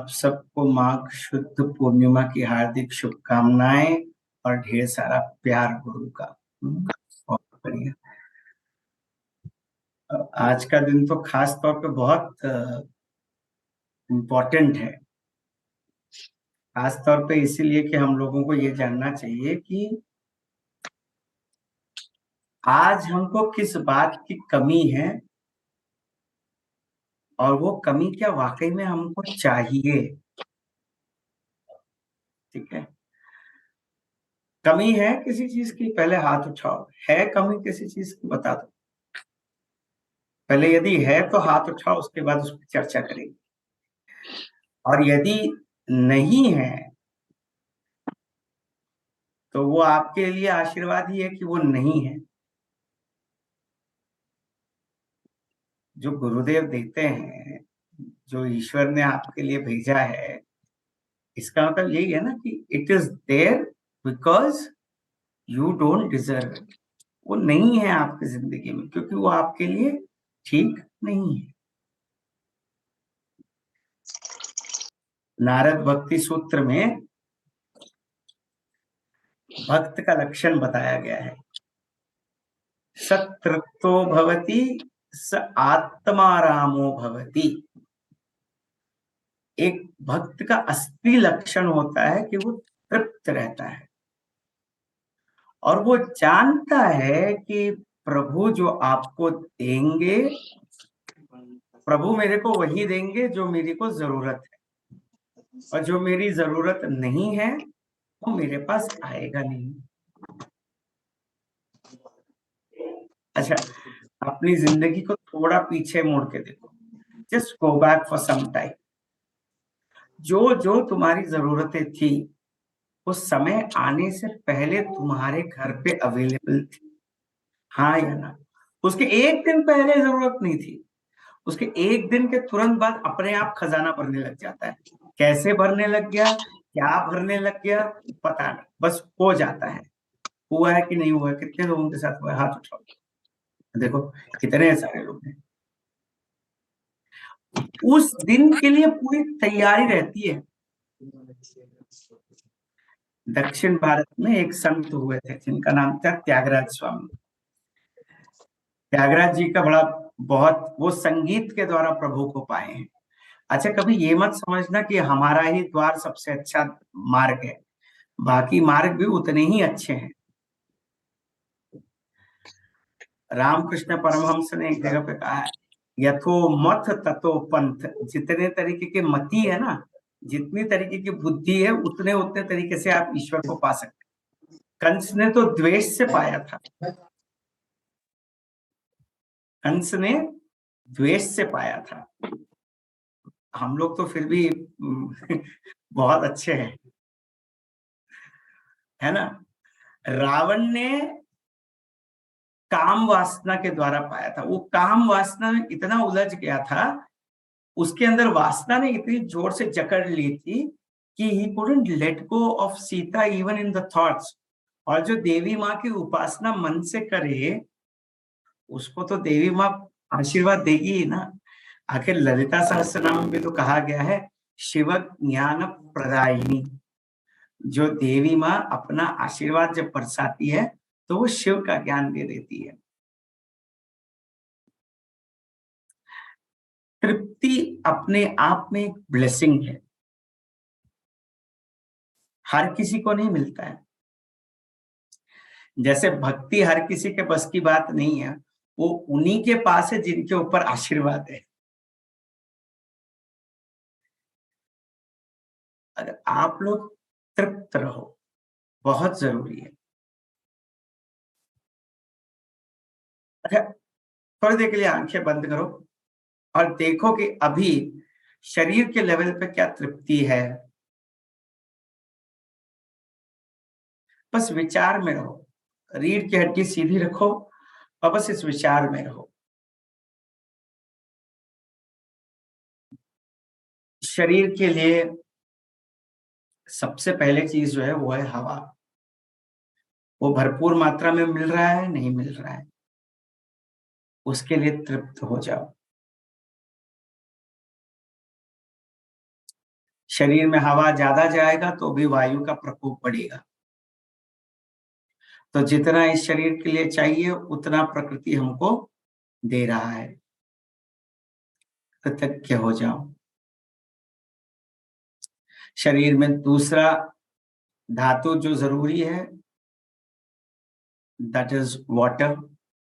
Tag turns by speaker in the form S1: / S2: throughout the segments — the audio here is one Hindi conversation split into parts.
S1: आप सबको माघ शुद्ध पूर्णिमा की हार्दिक शुभकामनाएं और ढेर सारा प्यार गुरु का। बहुत बढ़िया। आज का दिन तो खास तौर पे बहुत इम्पोर्टेंट है। खास तौर पे इसीलिए कि हम लोगों को ये जानना चाहिए कि आज हमको किस बात की कमी है और वो कमी क्या वाकई में हमको चाहिए। ठीक है, कमी है किसी चीज की, पहले हाथ उठाओ। है कमी किसी चीज की, बता दो। पहले यदि है तो हाथ उठाओ, उसके बाद उस पर चर्चा करेंगे। और यदि नहीं है तो वो आपके लिए आशीर्वाद ही है कि वो नहीं है। जो गुरुदेव देते हैं, जो ईश्वर ने आपके लिए भेजा है, इसका मतलब यही है ना कि it is there because you don't deserve it. वो नहीं है आपकी जिंदगी में क्योंकि वो आपके लिए ठीक नहीं है। नारद भक्ति सूत्र में भक्त का लक्षण बताया गया है। सतृप्तो भवति स आत्मारामो भवति। एक भक्त का असली लक्षण होता है कि वो तृप्त रहता है और वो जानता है कि प्रभु जो आपको देंगे, प्रभु मेरे को वही देंगे जो मेरी को जरूरत है, और जो मेरी जरूरत नहीं है वो मेरे पास आएगा नहीं। अच्छा, अपनी जिंदगी को थोड़ा पीछे मोड़ के देखो। Just go back for some time. जो जो तुम्हारी जरूरतें थी उस समय आने से पहले तुम्हारे घर पे अवेलेबल थी, हाँ या ना? उसके एक दिन पहले जरूरत नहीं थी, उसके एक दिन के तुरंत बाद अपने आप खजाना भरने लग जाता है। कैसे भरने लग गया, क्या भरने लग गया, पता नहीं, बस हो जाता है। हुआ है कि नहीं हुआ है? कितने लोगों के साथ हुआ है? हाथ उठाओ, देखो कितने सारे लोग हैं। उस दिन के लिए पूरी तैयारी रहती है। दक्षिण भारत में एक संत हुए थे जिनका नाम था त्यागराज स्वामी। त्यागराज जी का बड़ा बहुत, वो संगीत के द्वारा प्रभु को पाए हैं। अच्छा, कभी ये मत समझना कि हमारा ही द्वार सबसे अच्छा मार्ग है, बाकी मार्ग भी उतने ही अच्छे हैं। रामकृष्ण परमहंस ने एक जगह पे कहा है, यथो मथ ततो पंथ। जितने तरीके के मति है ना, जितनी तरीके की बुद्धि है, उतने उतने तरीके से आप ईश्वर को पा सकते हैं। कंस ने तो द्वेष से पाया था, कंस ने द्वेष से पाया था। हम लोग तो फिर भी बहुत अच्छे हैं, है ना? रावण ने काम वासना के द्वारा पाया था। वो काम वासना में इतना उलझ गया था, उसके अंदर वासना ने इतनी जोर से जकड़ ली थी कि he couldn't let go of Sita even in the thoughts. और जो देवी माँ की उपासना मन से करे, उसको तो देवी माँ आशीर्वाद देगी ही ना। आखिर ललिता सहस्त्रनाम में भी तो कहा गया है, शिव ज्ञान प्रदायिनी। जो देवी माँ अपना आशीर्वाद जब बरसाती है तो वो शिव का ज्ञान दे देती है। तृप्ति अपने आप में एक ब्लेसिंग है, हर किसी को नहीं मिलता है। जैसे भक्ति हर किसी के बस की बात नहीं है, वो उन्हीं के पास है जिनके ऊपर आशीर्वाद है। अगर आप लोग तृप्त रहो, बहुत जरूरी है। अच्छा, थोड़ी देर के लिए आंखें बंद करो और देखो कि अभी शरीर के लेवल पे क्या तृप्ति है। बस विचार में रहो, रीढ़ की हड्डी सीधी रखो और बस इस विचार में रहो। शरीर के लिए सबसे पहले चीज जो है वो है हवा। वो भरपूर मात्रा में मिल रहा है, नहीं मिल रहा है, उसके लिए तृप्त हो जाओ। शरीर में हवा ज्यादा जाएगा तो भी वायु का प्रकोप बढ़ेगा। तो जितना इस शरीर के लिए चाहिए उतना प्रकृति हमको दे रहा है। कृतज्ञ हो जाओ। शरीर में दूसरा धातु जो जरूरी है, दैट इज वाटर,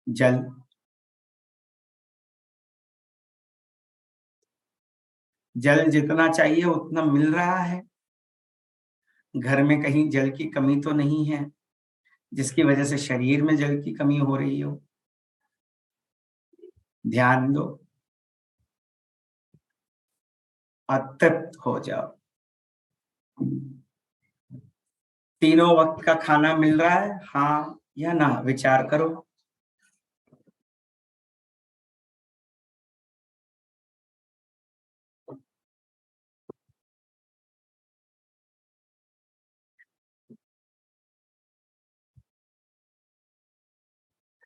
S1: जल। जल जितना चाहिए उतना मिल रहा है। घर में कहीं जल की कमी तो नहीं है जिसकी वजह से शरीर में जल की कमी हो रही हो। ध्यान दो और तृप्त हो जाओ। तीनों वक्त का खाना मिल रहा है, हाँ या ना, विचार करो।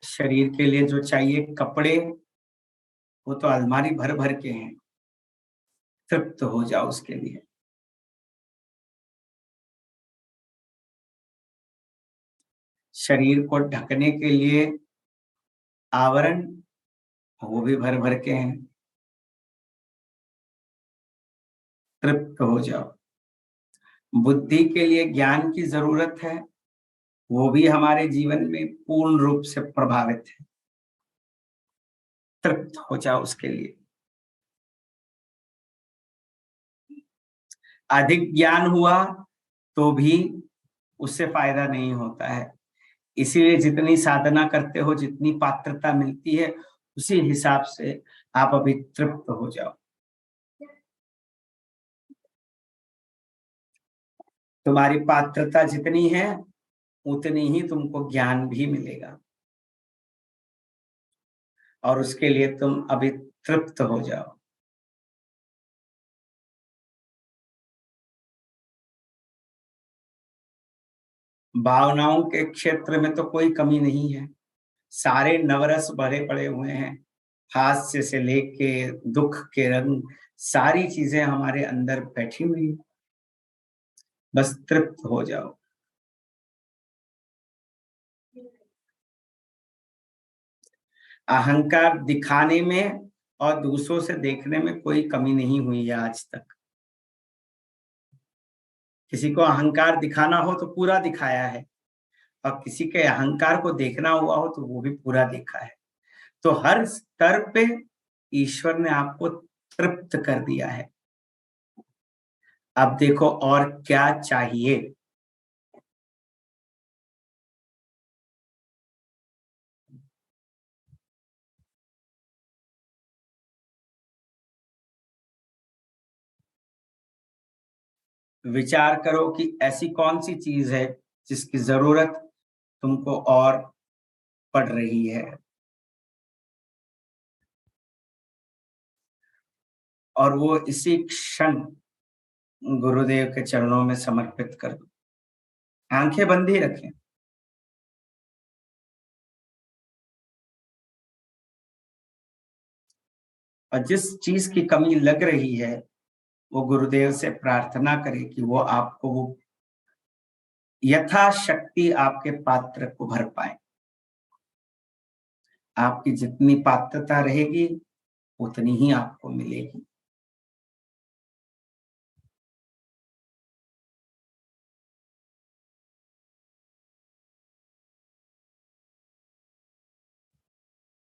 S1: शरीर के लिए जो चाहिए कपड़े, वो तो अलमारी भर भर के हैं। तृप्त हो जाओ उसके लिए। शरीर को ढकने के लिए आवरण, वो भी भर भर के हैं। तृप्त हो जाओ। बुद्धि के लिए ज्ञान की जरूरत है, वो भी हमारे जीवन में पूर्ण रूप से प्रभावित है। तृप्त हो जाओ उसके लिए। अधिक ज्ञान हुआ तो भी उससे फायदा नहीं होता है। इसीलिए जितनी साधना करते हो, जितनी पात्रता मिलती है, उसी हिसाब से आप अभी तृप्त हो जाओ। तुम्हारी पात्रता जितनी है उतनी ही तुमको ज्ञान भी मिलेगा, और उसके लिए तुम अभी तृप्त हो जाओ। भावनाओं के क्षेत्र में तो कोई कमी नहीं है। सारे नवरस भरे पड़े हुए हैं। हास्य से लेके दुख के रंग, सारी चीजें हमारे अंदर बैठी हुई हैं। बस तृप्त हो जाओ। अहंकार दिखाने में और दूसरों से देखने में कोई कमी नहीं हुई है आज तक। किसी को अहंकार दिखाना हो तो पूरा दिखाया है, और किसी के अहंकार को देखना हुआ हो तो वो भी पूरा देखा है। तो हर स्तर पे ईश्वर ने आपको तृप्त कर दिया है। अब देखो और क्या चाहिए। विचार करो कि ऐसी कौन सी चीज है जिसकी जरूरत तुमको और पड़ रही है, और वो इसी क्षण गुरुदेव के चरणों में समर्पित कर दो। आंखें बंद ही रखें। और जिस चीज की कमी लग रही है वो गुरुदेव से प्रार्थना करें कि वो आपको वो यथाशक्ति आपके पात्र को भर पाए। आपकी जितनी पात्रता रहेगी उतनी ही आपको मिलेगी।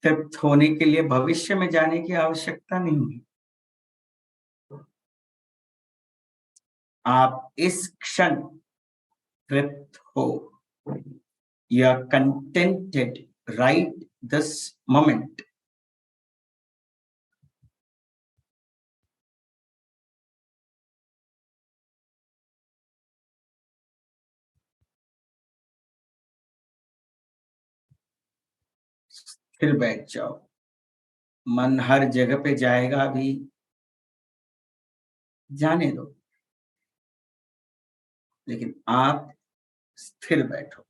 S1: तृप्त होने के लिए भविष्य में जाने की आवश्यकता नहीं है। आप इस क्षण तृप्त हो। You are contented right this moment. फिर बैठ जाओ। मन हर जगह पे जाएगा भी, जाने दो, लेकिन आप स्थिर बैठो।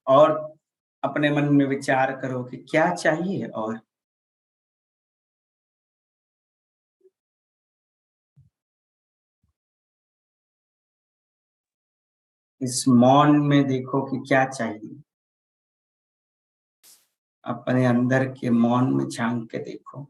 S1: और अपने मन में विचार करो कि क्या चाहिए। और इस मौन में देखो कि क्या चाहिए। अपने अंदर के मौन में झांक के देखो।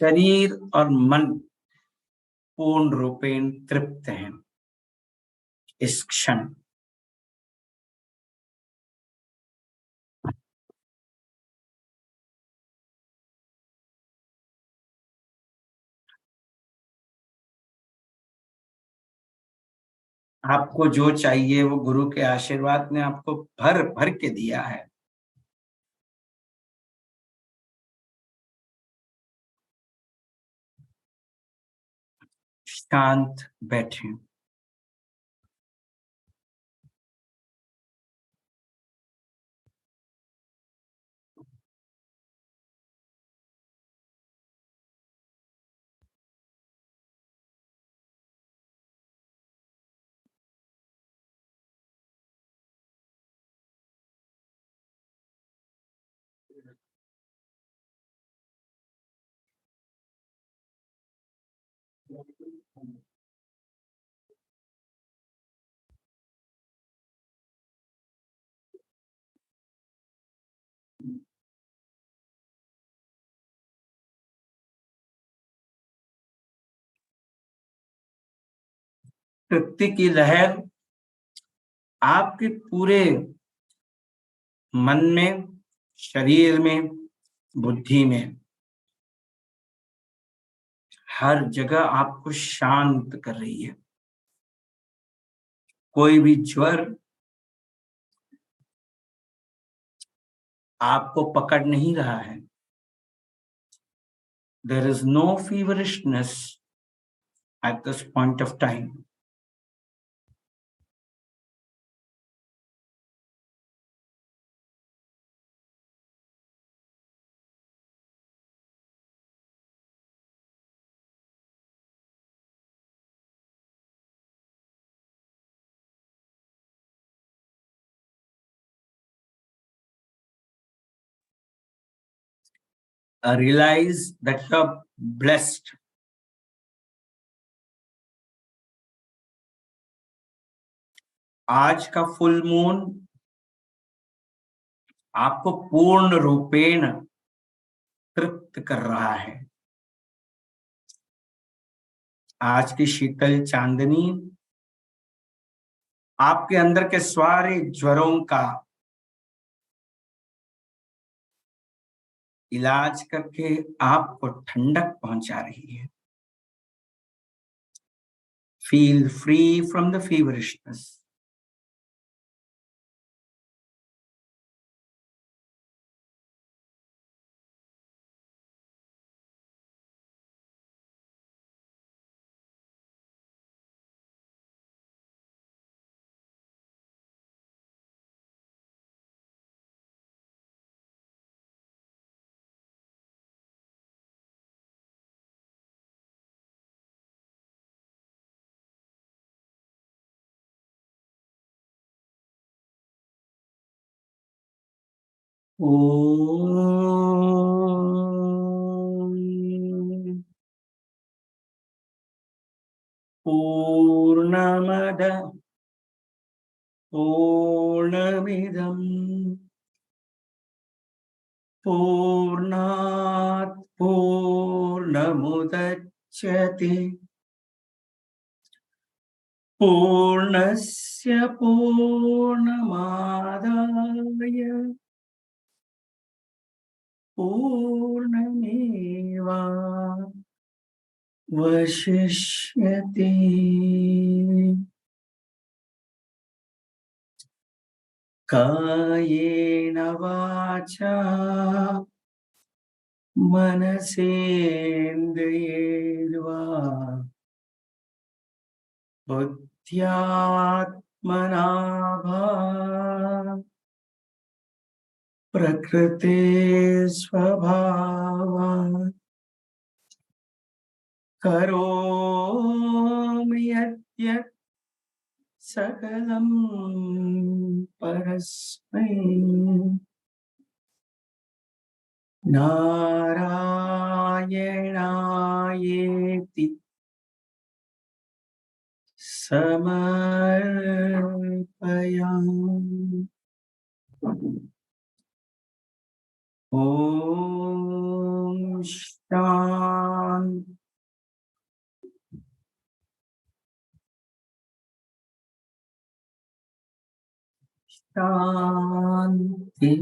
S1: शरीर और मन पूर्ण रूपेण तृप्त हैं इस क्षण। आपको जो चाहिए वो गुरु के आशीर्वाद ने आपको भर भर के दिया है। शांत बैठे। तृप्ति की लहर आपके पूरे मन में, शरीर में, बुद्धि में, हर जगह आपको शांत कर रही है। कोई भी ज्वर आपको पकड़ नहीं रहा है। There is no feverishness at this point of time. Realize that you're blessed. आज का फुल मून आपको पूर्ण रूपेण तृप्त कर रहा है। आज की शीतल चांदनी आपके अंदर के सारे ज्वरों का इलाज करके आपको ठंडक पहुंचा रही है। Feel free from the feverishness. Om Purnamada Purnamidam Purnat Purnamudachyate Purnasya Purnamadaya पूर्णमेवावशिष्यते। कायेन वाचा मनसेन्द्रियैर्वा बुद्ध्यात्मना प्रकृते स्वभावात् करोमि यद्यत् सकलं परस्मै नारायणायेति समर्पयामि। ओम शांति शांति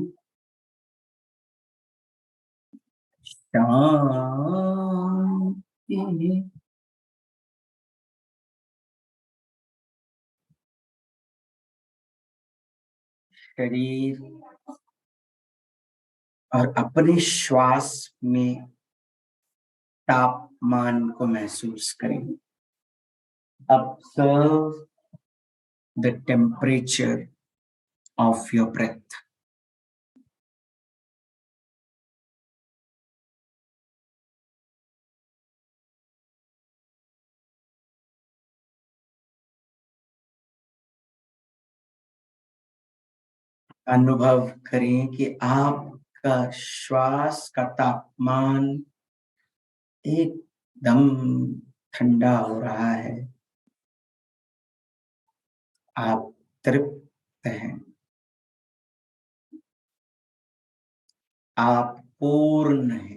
S1: शांति। शरीर और अपने श्वास में तापमान को महसूस करें। Observe the temperature of your breath. अनुभव करें कि आपका श्वास का तापमान एकदम ठंडा हो रहा है। आप तृप्त हैं, आप पूर्ण हैं।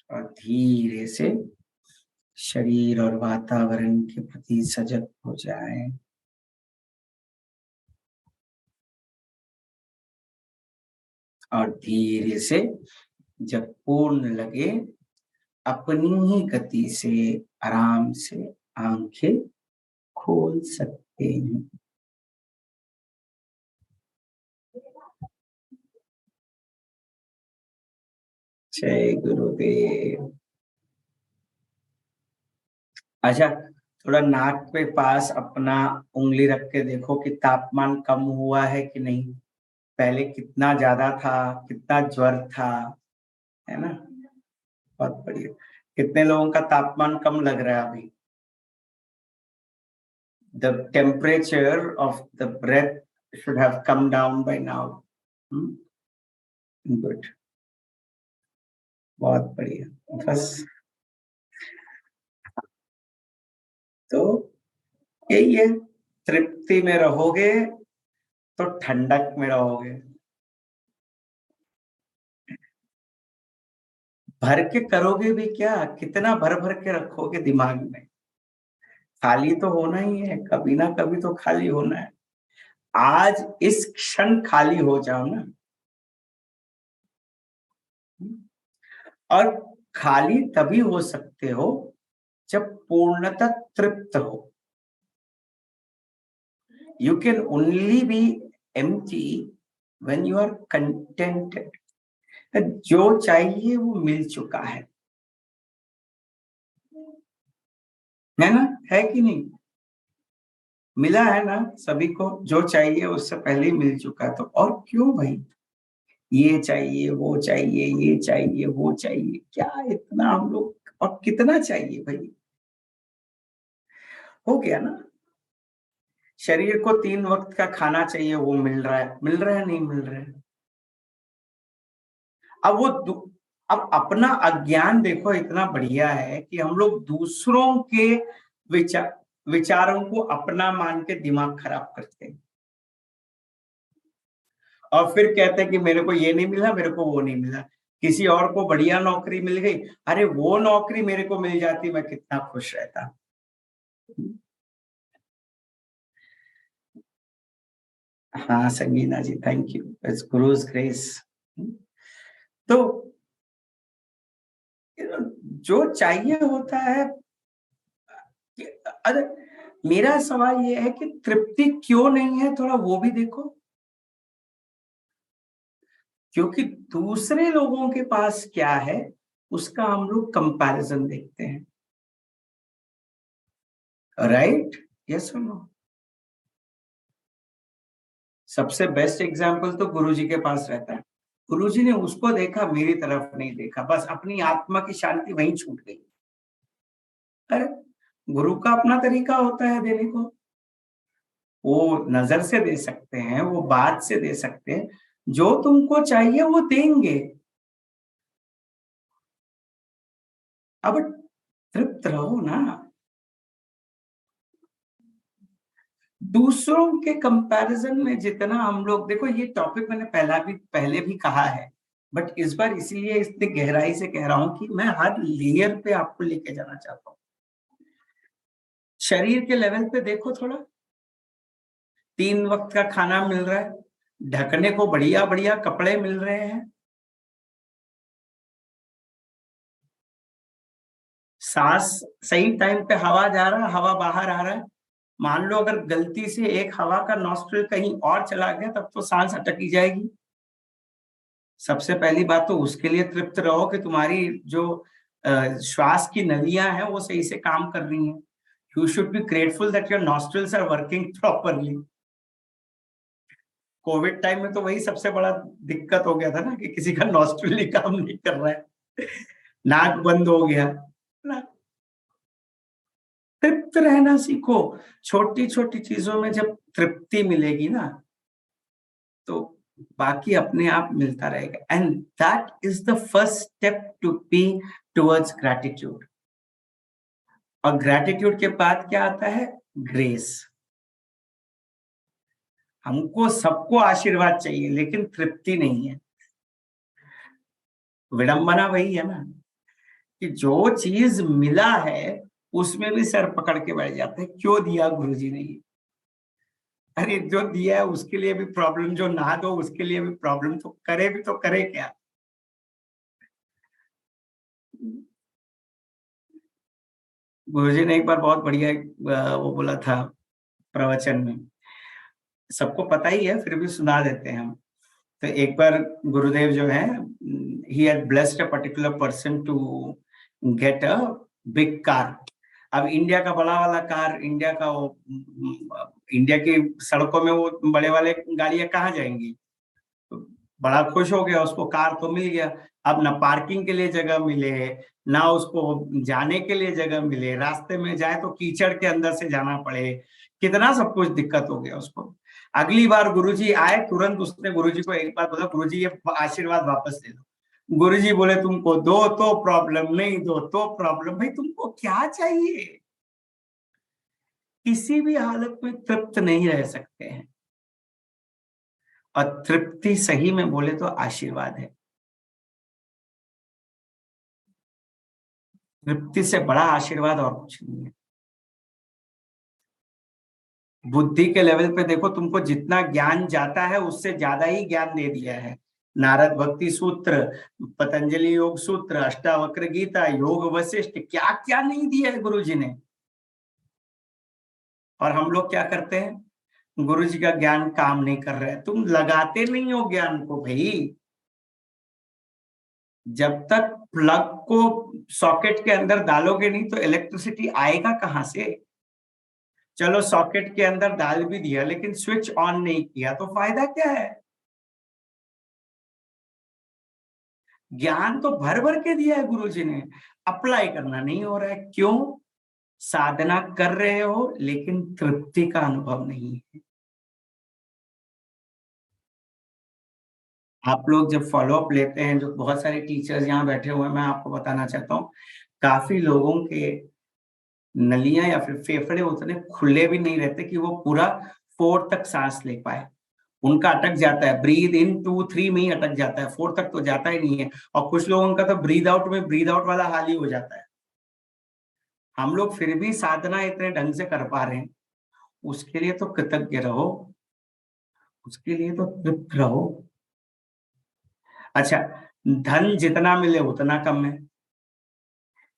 S1: और धीरे से शरीर और वातावरण के प्रति सजग हो जाएं। और धीरे से जब पूर्ण लगे अपनी ही गति से आराम से आंखें खोल सकते हैं। जय गुरुदेव। अच्छा, थोड़ा नाक पे पास अपना उंगली रख के देखो कि तापमान कम हुआ है कि नहीं। पहले कितना ज्यादा था, कितना ज्वर था, है ना। बहुत बढ़िया। कितने लोगों का तापमान कम लग रहा है अभी? The temperature of the breath should have come down by now. Good. बहुत बढ़िया। बस तो यही है, तृप्ति में रहोगे तो ठंडक में रहोगे। भर के करोगे भी क्या, कितना भर भर के रखोगे दिमाग में। खाली तो होना ही है, कभी ना कभी तो खाली होना है। आज इस क्षण खाली हो जाओ ना। और खाली तभी हो सकते हो जब पूर्णतः तृप्त हो। You can only be empty when you are contented. जो चाहिए वो मिल चुका है ना? है कि नहीं? मिला है ना सभी को, जो चाहिए उससे पहले ही मिल चुका है। तो और क्यों भाई ये चाहिए, वो चाहिए, ये चाहिए, वो चाहिए, क्या इतना हम लोग, और कितना चाहिए भाई? हो गया ना। शरीर को 3 वक्त का खाना चाहिए, वो मिल रहा है, मिल रहा है, नहीं मिल रहा है। अब अब अपना अज्ञान देखो, इतना बढ़िया है कि हम लोग दूसरों के विचारों को अपना मान के दिमाग खराब करते हैं। और फिर कहते हैं कि मेरे को ये नहीं मिला, मेरे को वो नहीं मिला, किसी और को बढ़िया नौकरी मिल गई, अरे वो नौकरी मेरे को मिल जाती मैं कितना खुश रहता। हाँ संगीना जी, thank you, it's gurus grace. तो जो चाहिए होता है कि अरे मेरा सवाल ये है कि तृप्ति क्यों नहीं है, थोड़ा वो भी देखो। क्योंकि दूसरे लोगों के पास क्या है उसका हम लोग कंपैरिजन देखते हैं, राइट? यस और नो? सबसे बेस्ट एग्जाम्पल तो गुरुजी के पास रहता है। गुरुजी ने उसको देखा, मेरी तरफ नहीं देखा, बस अपनी आत्मा की शांति वहीं छूट गई। अरे गुरु का अपना तरीका होता है देने को, वो नजर से दे सकते हैं, वो बात से दे सकते हैं, जो तुमको चाहिए वो देंगे। अब तृप्त रहो ना। दूसरों के कंपैरिजन में जितना हम लोग, देखो ये टॉपिक मैंने पहले भी कहा है, बट इस बार इसीलिए इतनी गहराई से कह रहा हूं कि मैं हर लेयर पे आपको लेके जाना चाहता हूँ। शरीर के लेवल पे देखो थोड़ा, 3 वक्त का खाना मिल रहा है, ढकने को बढ़िया बढ़िया कपड़े मिल रहे हैं, सांस सही टाइम पे हवा जा रहा है, हवा बाहर आ रहा है। मान लो अगर गलती से एक हवा का नॉस्ट्रिल कहीं और चला गया तब तो सांस अटकी जाएगी। सबसे पहली बात तो उसके लिए तृप्त रहो कि तुम्हारी जो श्वास की नलियां हैं वो सही से काम कर रही हैं। You should be grateful that your nostrils are working properly. Covid time में तो वही सबसे बड़ा दिक्कत हो गया था ना कि किसी का नॉस्ट्रिल ही काम नहीं कर रहा है, नाक बंद हो गया ना। तृप्त रहना सीखो, छोटी छोटी चीजों में जब तृप्ति मिलेगी ना तो बाकी अपने आप मिलता रहेगा। And that is the first step to be towards gratitude. और ग्रैटिट्यूड के बाद क्या आता है? ग्रेस। हमको सबको आशीर्वाद चाहिए लेकिन तृप्ति नहीं है। विडंबना वही है ना कि जो चीज मिला है उसमें भी सर पकड़ के बैठ जाते हैं, क्यों दिया गुरुजी ने ये? अरे जो दिया है उसके लिए भी प्रॉब्लम, जो ना दो उसके लिए भी प्रॉब्लम, तो करे भी तो करे क्या? गुरुजी ने एक बार बहुत बढ़िया वो बोला था प्रवचन में, सबको पता ही है फिर भी सुना देते हैं हम। तो एक बार गुरुदेव जो है, he had blessed a particular person to get a big car. अब इंडिया का बड़ा वाला कार, इंडिया का वो इंडिया की सड़कों में वो बड़े वाले गाड़ियां कहाँ जाएंगी? तो बड़ा खुश हो गया, उसको कार तो मिल गया। अब ना पार्किंग के लिए जगह मिले, ना उसको जाने के लिए जगह मिले, रास्ते में जाए तो कीचड़ के अंदर से जाना पड़े, कितना सब कुछ दिक्कत हो गया उसको। अगली बार गुरुजी आए, तुरंत उसने गुरुजी को एक बात बोला, गुरुजी ये आशीर्वाद वापस ले लो। गुरुजी बोले तुमको दो तो प्रॉब्लम, नहीं दो तो प्रॉब्लम। भाई तुमको क्या चाहिए? किसी भी हालत में तृप्त नहीं रह सकते हैं। और तृप्ति सही में बोले तो आशीर्वाद है। तृप्ति से बड़ा आशीर्वाद और कुछ नहीं है। बुद्धि के लेवल पे देखो, तुमको जितना ज्ञान जाता है उससे ज्यादा ही ज्ञान दे दिया है। नारद भक्ति सूत्र, पतंजलि योग सूत्र, अष्टावक्र गीता, योग वशिष्ठ, क्या क्या नहीं दिया है गुरु जी ने। और हम लोग क्या करते हैं? गुरु जी का ज्ञान काम नहीं कर रहा है, तुम लगाते नहीं हो ज्ञान को भाई। जब तक प्लग को सॉकेट के अंदर डालोगे नहीं तो इलेक्ट्रिसिटी आएगा कहां से? चलो सॉकेट के अंदर डाल भी दिया लेकिन स्विच ऑन नहीं किया तो फायदा क्या है? ज्ञान तो भर भर के दिया है गुरुजी ने, अप्लाई करना नहीं हो रहा है, क्यों? साधना कर रहे हो लेकिन तृप्ति का अनुभव नहीं है। आप लोग जब फॉलो अप लेते हैं, जो बहुत सारे टीचर्स यहाँ बैठे हुए हैं, मैं आपको बताना चाहता हूँ, काफी लोगों के नलियां या फिर फेफड़े उतने खुले भी नहीं रहते कि वो पूरा 4 तक सांस ले पाए। उनका अटक जाता है, ब्रीद इन 2 3 में ही अटक जाता है, 4 तक तो जाता ही नहीं है। और कुछ लोगों का तो ब्रीद आउट में ब्रीद आउट वाला हाल ही हो जाता है। हम लोग फिर भी साधना इतने ढंग से कर पा रहे हैं, उसके लिए तो कृतज्ञ रहो, उसके लिए तो तृप्त रहो। अच्छा, धन जितना मिले उतना कम है,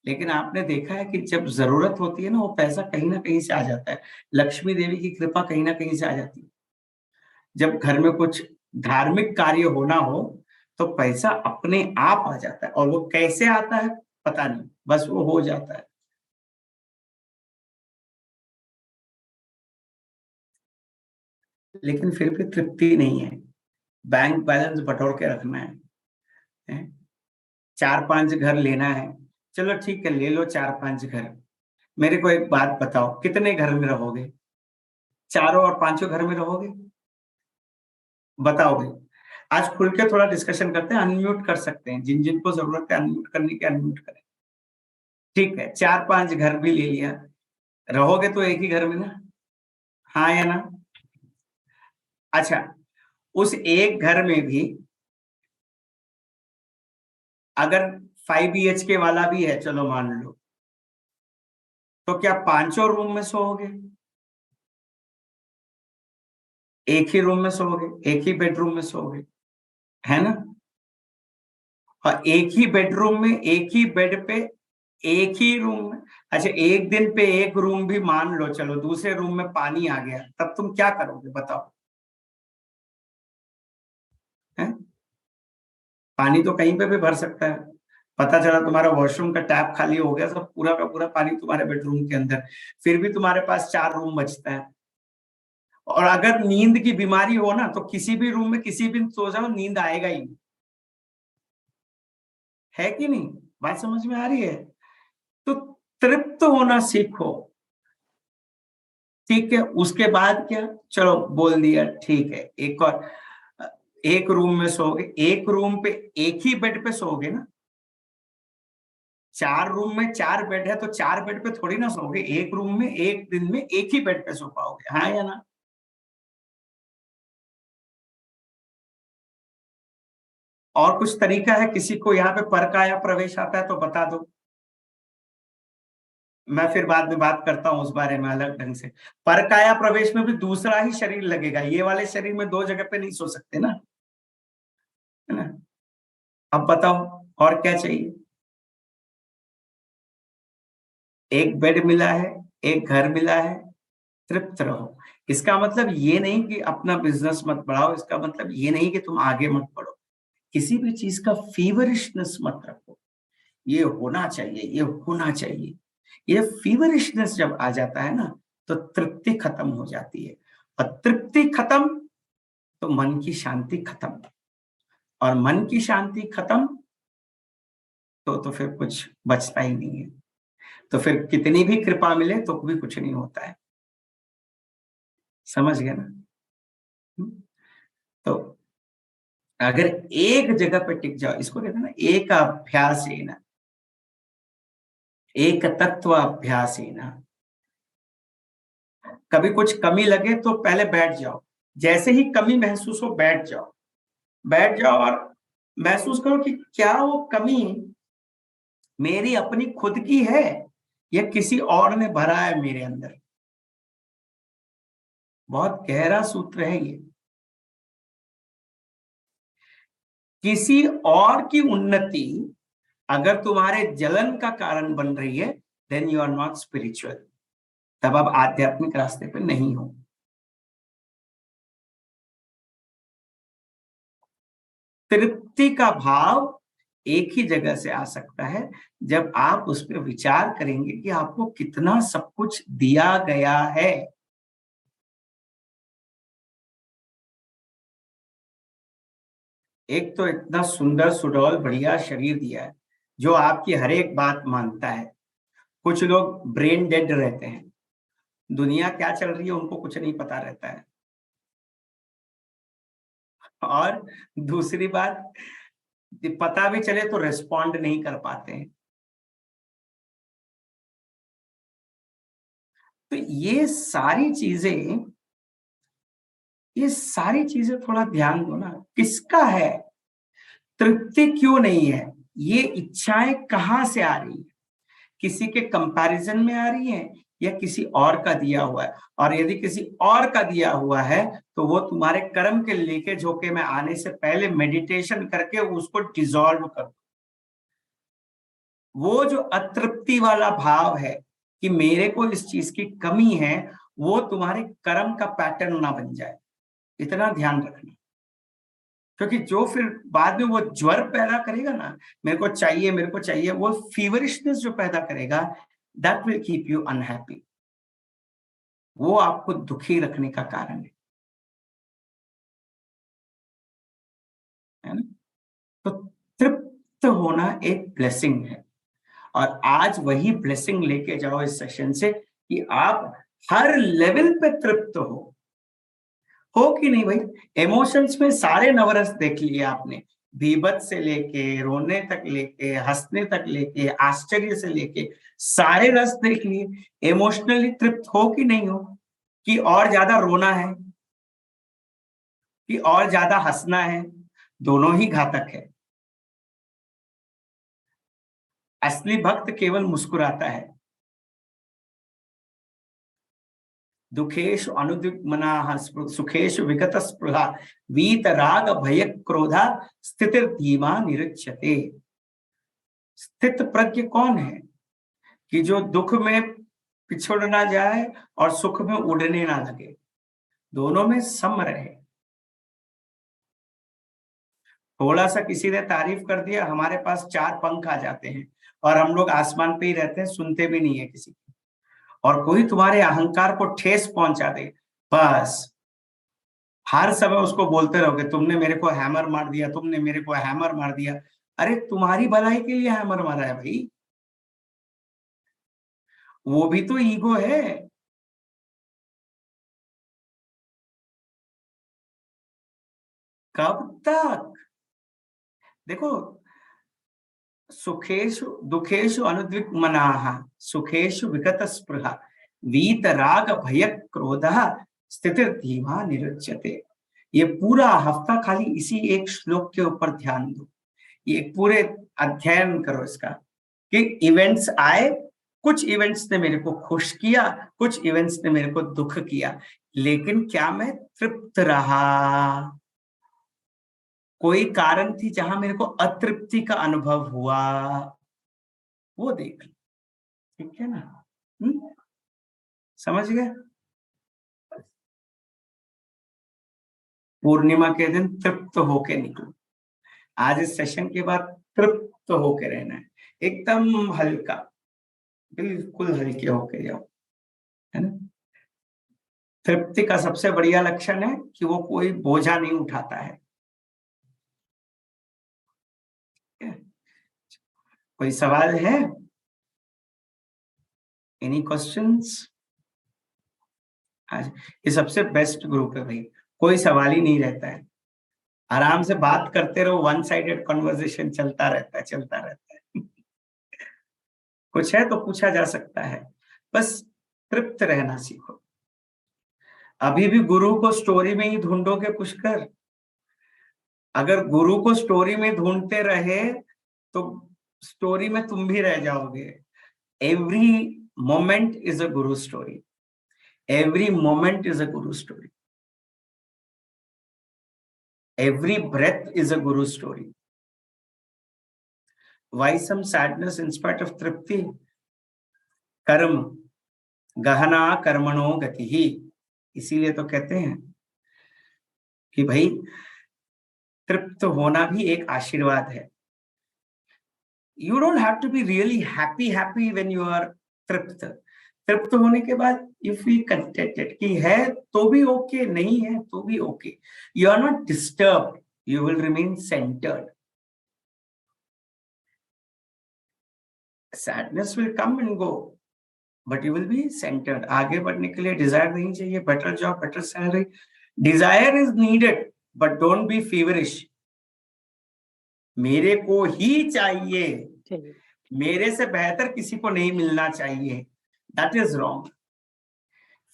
S1: लेकिन आपने देखा है कि जब जरूरत होती है ना, वो पैसा कहीं ना कहीं से आ जाता है। लक्ष्मी देवी की कृपा कहीं ना कहीं से आ जाती है। जब घर में कुछ धार्मिक कार्य होना हो, तो पैसा अपने आप आ जाता है, और वो कैसे आता है पता नहीं, बस वो हो जाता है। लेकिन फिर भी तृप्ति नहीं है, बैंक बैलेंस बटोर के रखना है? 4 5 घर लेना है, चलो ठीक है, ले लो 4 5 घर। मेरे को एक बात बताओ, कितने घर में रहोगे? चारों और पांचों घर में रहोगे? बताओगे? आज खुल के थोड़ा डिस्कशन करते हैं, अनम्यूट कर सकते हैं, जिन जिनको जरूरत है अनम्यूट करने की अनम्यूट करें। ठीक है, 4 5 घर भी ले लिया, रहोगे तो एक ही घर में ना? हाँ या ना? अच्छा, उस एक घर में भी अगर 5 BHK वाला भी है, चलो मान लो, तो क्या पांचों रूम में सोओगे? एक ही रूम में सोओगे, एक ही बेडरूम में सोओगे, है ना? और एक ही बेडरूम में, एक ही बेड पे, एक ही रूम में। अच्छा, एक दिन पे एक रूम भी मान लो, चलो दूसरे रूम में पानी आ गया, तब तुम क्या करोगे बताओ? है? पानी तो कहीं पे भी भर सकता है। पता चला तुम्हारा वॉशरूम का टैप खाली हो गया, सब पूरा का पूरा पानी तुम्हारे बेडरूम के अंदर, फिर भी तुम्हारे पास 4 रूम बचता है। और अगर नींद की बीमारी हो ना, तो किसी भी रूम में किसी भी सो जाओ, नींद आएगा ही। है कि नहीं? बात समझ में आ रही है? तो तृप्त होना सीखो। ठीक है, उसके बाद क्या? चलो बोल दिया, ठीक है, एक और, एक रूम में सोओगे, एक रूम पे एक ही बेड पे सोओगे ना? 4 रूम में 4 बेड है, तो 4 बेड पे थोड़ी ना सोओगे, एक रूम में एक दिन में एक ही बेड पे सो पाओगे, हाँ या ना? और कुछ तरीका है? किसी को यहाँ पे परकाया प्रवेश आता है तो बता दो, मैं फिर बाद में बात करता हूँ उस बारे में अलग ढंग से। परकाया प्रवेश में भी दूसरा ही शरीर लगेगा, ये वाले शरीर में 2 जगह पे नहीं सो सकते ना, है ना? अब बताओ, और क्या चाहिए? एक बेड मिला है, एक घर मिला है, तृप्त रहो। इसका मतलब ये नहीं कि अपना बिजनेस मत बढ़ाओ, इसका मतलब ये नहीं कि तुम आगे मत बढ़ो, किसी भी चीज का फीवरिशनेस मत रखो। ये होना चाहिए, ये होना चाहिए। ये फीवरिशनेस जब आ जाता है ना, तो तृप्ति खत्म हो जाती है, और तृप्ति खत्म तो मन की शांति खत्म, और मन की शांति खत्म तो फिर कुछ बचता ही नहीं है। तो फिर कितनी भी कृपा मिले तो भी कुछ नहीं होता है। समझ गए ना? हम्म? तो अगर एक जगह पे टिक जाओ, इसको कहते हैं ना एक अभ्यास ना, एक तत्व अभ्यास ना। कभी कुछ कमी लगे तो पहले बैठ जाओ, जैसे ही कमी महसूस हो बैठ जाओ, बैठ जाओ और महसूस करो कि क्या वो कमी मेरी अपनी खुद की है, या किसी और ने भरा है मेरे अंदर। बहुत गहरा सूत्र है ये। किसी और की उन्नति अगर तुम्हारे जलन का कारण बन रही है, then you are not spiritual, तब आप आध्यात्मिक रास्ते पे नहीं हो। तृप्ति का भाव एक ही जगह से आ सकता है, जब आप उस पर विचार करेंगे कि आपको कितना सब कुछ दिया गया है। एक तो इतना सुंदर सुडौल बढ़िया शरीर दिया है, जो आपकी हर एक बात मानता है। कुछ लोग ब्रेन डेड रहते हैं, दुनिया क्या चल रही है उनको कुछ नहीं पता रहता है। और दूसरी बात, पता भी चले तो रिस्पॉन्ड नहीं कर पाते हैं। तो ये सारी चीजें ये सारी चीजें थोड़ा ध्यान दो ना, किसका है, तृप्ति क्यों नहीं है, ये इच्छाएं कहाँ से आ रही है, किसी के कंपैरिजन में आ रही है या किसी और का दिया हुआ है। और यदि किसी और का दिया हुआ है तो वो तुम्हारे कर्म के लेके झोंके में आने से पहले मेडिटेशन करके उसको डिसॉल्व कर। वो जो अतृप्ति वाला भाव है कि मेरे को इस चीज की कमी है, वो तुम्हारे कर्म का पैटर्न ना बन जाए, इतना ध्यान रखना। क्योंकि जो फिर बाद में वो ज्वर पैदा करेगा ना, मेरे को चाहिए मेरे को चाहिए, वो फीवरिशनेस जो पैदा करेगा, that will keep you unhappy, वो आपको दुखी रखने का कारण है ना। तो तृप्त होना एक ब्लेसिंग है, और आज वही ब्लेसिंग लेके जाओ इस सेशन से कि आप हर लेवल पे तृप्त हो कि नहीं भाई। इमोशंस में सारे नवरस देख लिए आपने, भीभत्स से लेके रोने तक लेके हंसने तक लेके आश्चर्य से लेके सारे रस देख लिए। इमोशनली तृप्त हो कि नहीं हो, कि और ज्यादा रोना है, कि और ज्यादा हंसना है, दोनों ही घातक है। असली भक्त केवल मुस्कुराता है। दुखेशु अनुद्विग्मनाः सुखेशु विगत स्पृहा वीत राग भय क्रोधा स्थितिर धीमा निरुच्यते। स्थित प्रज्ञ कौन है, कि जो दुख में पिछड़ ना जाए और सुख में उड़ने ना लगे, दोनों में सम रहे। थोड़ा सा किसी ने तारीफ कर दिया, हमारे पास 4 पंख आ जाते हैं और हम लोग आसमान पे ही रहते हैं, सुनते भी नहीं है किसी की। और कोई तुम्हारे अहंकार को ठेस पहुंचा दे, बस हर समय उसको बोलते रहोगे, तुमने मेरे को हैमर मार दिया, तुमने मेरे को हैमर मार दिया। अरे तुम्हारी भलाई के लिए हैमर मारा है भाई, वो भी तो ईगो है। कब तक, देखो, सुखेशु दुखेशु अनुद्विग्मनाः सुखेशु विगत स्पृहा वीत राग भय क्रोध स्थितिर धीमा निरुच्यते। ये पूरा हफ्ता खाली इसी एक श्लोक के ऊपर ध्यान दो, ये पूरे अध्ययन करो इसका, कि इवेंट्स आए, कुछ इवेंट्स ने मेरे को खुश किया, कुछ इवेंट्स ने मेरे को दुख किया, लेकिन क्या मैं तृप्त रहा। कोई कारण थी जहां मेरे को अतृप्ति का अनुभव हुआ, वो देख लो, ठीक है ना। समझ गए। पूर्णिमा के दिन तृप्त होके निकलो, आज इस सेशन के बाद तृप्त होके रहना है, एकदम हल्का, बिल्कुल हल्के होके जाओ, है ना। तृप्ति का सबसे बढ़िया लक्षण है कि वो कोई बोझा नहीं उठाता है। कोई सवाल है, एनी क्वेश्चंस। आज ये सबसे बेस्ट ग्रुप है भाई, कोई सवाल ही नहीं रहता है, आराम से बात करते रहो, वन साइडेड कन्वर्सेशन चलता रहता है, चलता रहता है। कुछ है तो पूछा जा सकता है, बस तृप्त रहना सीखो। अभी भी गुरु को स्टोरी में ही ढूंढोगे पुष्कर, अगर गुरु को स्टोरी में ढूंढते रहे तो स्टोरी में तुम भी रह जाओगे। Every moment is a guru story, every moment is a guru story, every breath is a guru story. Why some sadness in spite of तृप्ति? कर्म गहना कर्मणो गति ही, इसीलिए तो कहते हैं कि भाई तृप्त होना भी एक आशीर्वाद है। You don't have to be really happy when you are तृप्त। तृप्त होने के बाद you feel contented कि है तो भी ओके, नहीं है तो भी okay. You are not disturbed, you will remain centered. Sadness will come and go, but you will be centered. आगे बढ़ने के लिए डिजायर नहीं चाहिए, better job, better salary. Desire is needed, but don't be feverish. मेरे को ही चाहिए, मेरे से बेहतर किसी को नहीं मिलना चाहिए, that is wrong.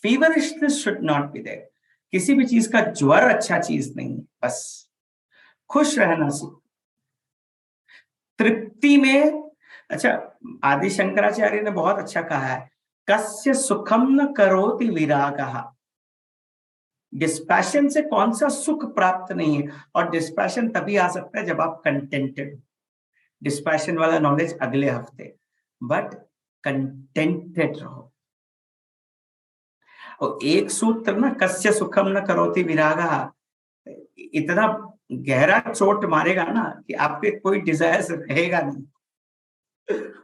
S1: Feverishness should not be there. किसी भी चीज का ज्वर अच्छा चीज नहीं है, बस खुश रहना सीखो। तृप्ति में, अच्छा, आदि शंकराचार्य ने बहुत अच्छा कहा है, कस्य सुखम न करोति विरागः। डिस्पैशन से कौन सा सुख प्राप्त नहीं है, और डिस्पैशन तभी आ सकता है जब आप कंटेंटेड। डिस्पैशन वाला नॉलेज अगले हफ्ते, बट कंटेंटेड रहो। और एक सूत्र ना, कस्य सुखम न करोति विरागः, इतना गहरा चोट मारेगा ना कि आपके कोई डिजायर रहेगा नहीं,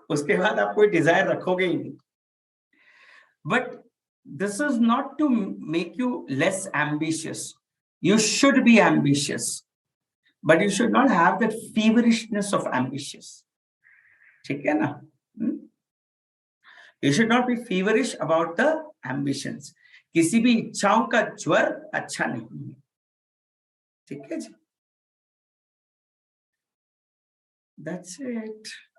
S1: उसके बाद आप कोई डिजायर रखोगे ही नहीं। But this is not to make you less ambitious. You should be ambitious, but you should not have that feverishness of ambitious. ठीक है ना? You should not be feverish about the ambitions. किसी भी इच्छाओं का ज्वर अच्छा नहीं है। ठीक है जी? That's it.